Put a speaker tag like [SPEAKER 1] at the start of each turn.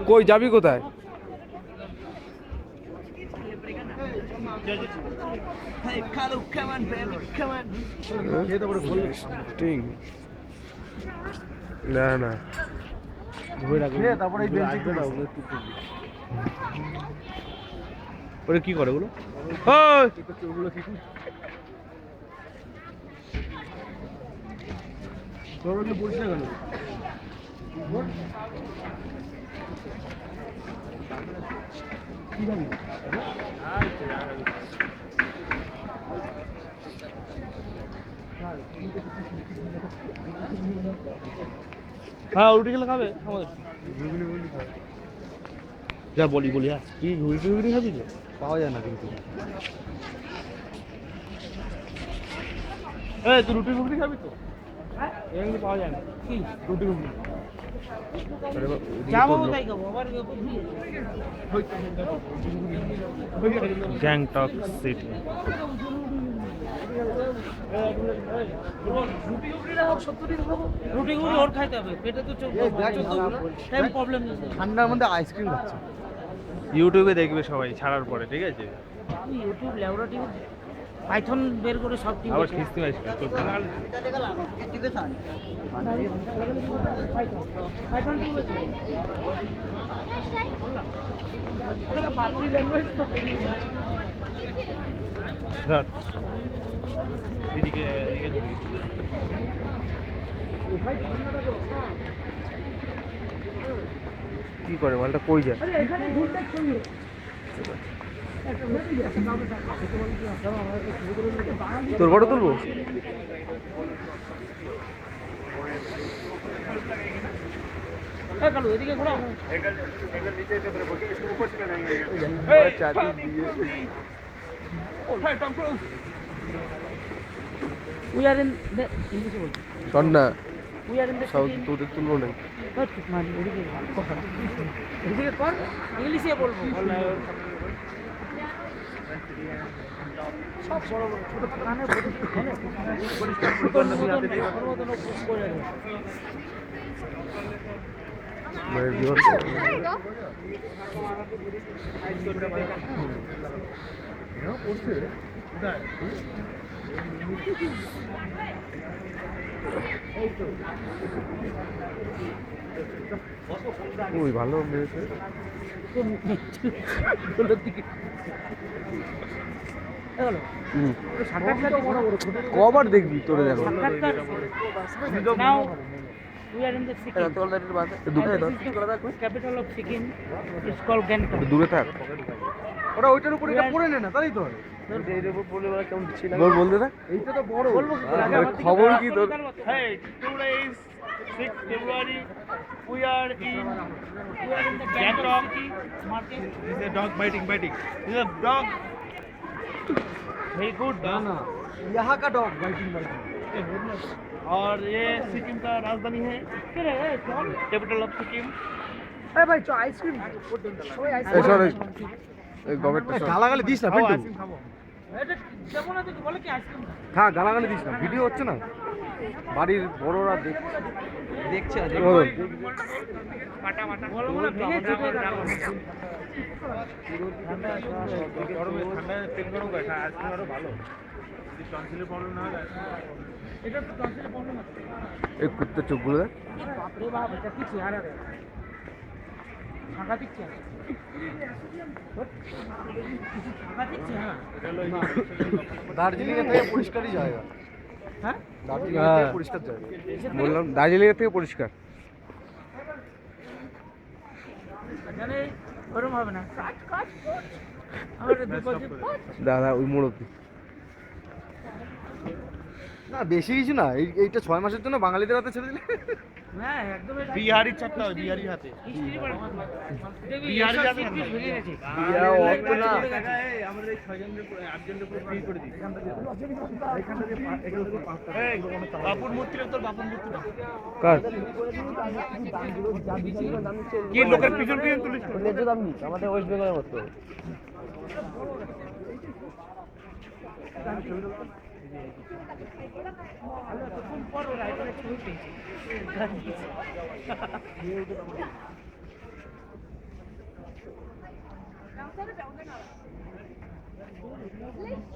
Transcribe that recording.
[SPEAKER 1] কই যাবি কোথায়? না না ওরে কি করে ওগুলো? হ্যাঁ রুটি খেলে খাবে আমাদের যা বলি হ্যাঁ কি রুটি খাবি তো পাওয়া যায় না কিন্তু তুই রুটি খাবি তো এমনি পাওয়া যায় না কি রুটি যাবো তাই খাবো আবার গ্যাংটক সিটি
[SPEAKER 2] ঠান্ডার মধ্যে আইসক্রিম খাচ্ছে।
[SPEAKER 1] ইউটিউবে দেখবে সবাই ছাড়ার পরে, ঠিক আছে?
[SPEAKER 3] ইউটিউব লেওরা টিভি পাইথন বের করে সব টিভি
[SPEAKER 1] আবার খিস্তি আইসক্রিম
[SPEAKER 3] পাইথন টিভি
[SPEAKER 1] কি করে মালটা কই যায়? তোর ফটো তুলবো?
[SPEAKER 3] এদিকে ঘোরা We are in the English world.
[SPEAKER 1] শোন না
[SPEAKER 3] We are in the
[SPEAKER 1] সব
[SPEAKER 3] city.
[SPEAKER 1] তোদের তুলবো না।
[SPEAKER 3] এদিকে কর ইংলিশে বলবো সব বড় বড় ছোট কানে
[SPEAKER 1] ওই ভালো মেয়েছে কবার দেখবি তোরে দেখো
[SPEAKER 3] We are in the Sikkim. Capital of Sikkim is called Gangtok.
[SPEAKER 1] দূরে থাক
[SPEAKER 2] ওরা ওইটার উপর এটা পড়ে নে না তাই তো
[SPEAKER 1] বল বলতে না
[SPEAKER 2] এইটা তো বড়
[SPEAKER 3] বলবো কি করে?
[SPEAKER 1] খবর কি তোর?
[SPEAKER 4] Hey, today is 6th February. We are in Gangtok.
[SPEAKER 3] Market.
[SPEAKER 4] This is a dog biting. This is a dog. Very good dog.
[SPEAKER 2] यहाँ का डॉग बाइटिंग
[SPEAKER 4] और ये सिक्किम का राजधानी है, कैपिटल ऑफ सिक्किम।
[SPEAKER 3] ए भाई चो आइसक्रीम ওই
[SPEAKER 1] এই সর এই গভর্নমেন্ট
[SPEAKER 2] গালাগালি দিস না
[SPEAKER 4] খাও
[SPEAKER 2] পিন্টু
[SPEAKER 4] আইসক্রিম খাবো।
[SPEAKER 3] এটা যেমন আছে বলে কি আইসক্রিম
[SPEAKER 2] খা গালাগালি দিস না ভিডিও হচ্ছে না বাড়ির বড়রা দেখছে না
[SPEAKER 3] বলো বলে ভেঙে চুপে
[SPEAKER 4] গরমে ঠান্ডায় পেট গরম করে আইসক্রিম আরো ভালো। যদি টনসিলের প্রবলেম না হয়
[SPEAKER 3] এটা তো টনসিলের প্রবলেম আছে
[SPEAKER 1] এই কুত্তে চোখগুলো দেখ
[SPEAKER 3] বাপ রে বাপ এটা কি চেহারা রে সাংঘাতিক চেহারা সাংঘাতিক চেহারা
[SPEAKER 2] দার্জিলিং এর থেকে পরিষ্কারই জায়গা
[SPEAKER 3] হ্যাঁ
[SPEAKER 2] দার্জিলিং এর থেকে পরিষ্কার জায়গা
[SPEAKER 1] বললাম দার্জিলিং এর থেকে পরিষ্কার
[SPEAKER 3] এখানে ওরম হবে না কাজ কাজ আমার বিপদে
[SPEAKER 1] দাদা ওই মোড় অব্দি
[SPEAKER 2] না বেশি কিছু না এইটা 6 মাসের জন্য বাঙালিদের হাতে ছেড়ে দিলে
[SPEAKER 3] হ্যাঁ একদম এটা
[SPEAKER 4] বিহারি চাপটা হয় বিহারির হাতে।
[SPEAKER 3] হিস্ট্রি পড়া
[SPEAKER 4] বিহারি যাবে না।
[SPEAKER 3] ভেঙে গেছে
[SPEAKER 4] আমাদের এই 6 জনের 8 জনের উপর ফ্রি করে দিই। বাপুর মূর্তিটা তোর বাপুর মূর্তিটা
[SPEAKER 1] কার
[SPEAKER 4] কি লোকের পিছন পিছন তুলিস
[SPEAKER 1] আমাদের ওয়েস্ট বেঙ্গলের মতো
[SPEAKER 3] ভালো এতক্ষণ পর ওর আইফোনের ছবি পেয়েছি গান দিয়েছে।
[SPEAKER 5] Não, sério, não, não é nada. Leite.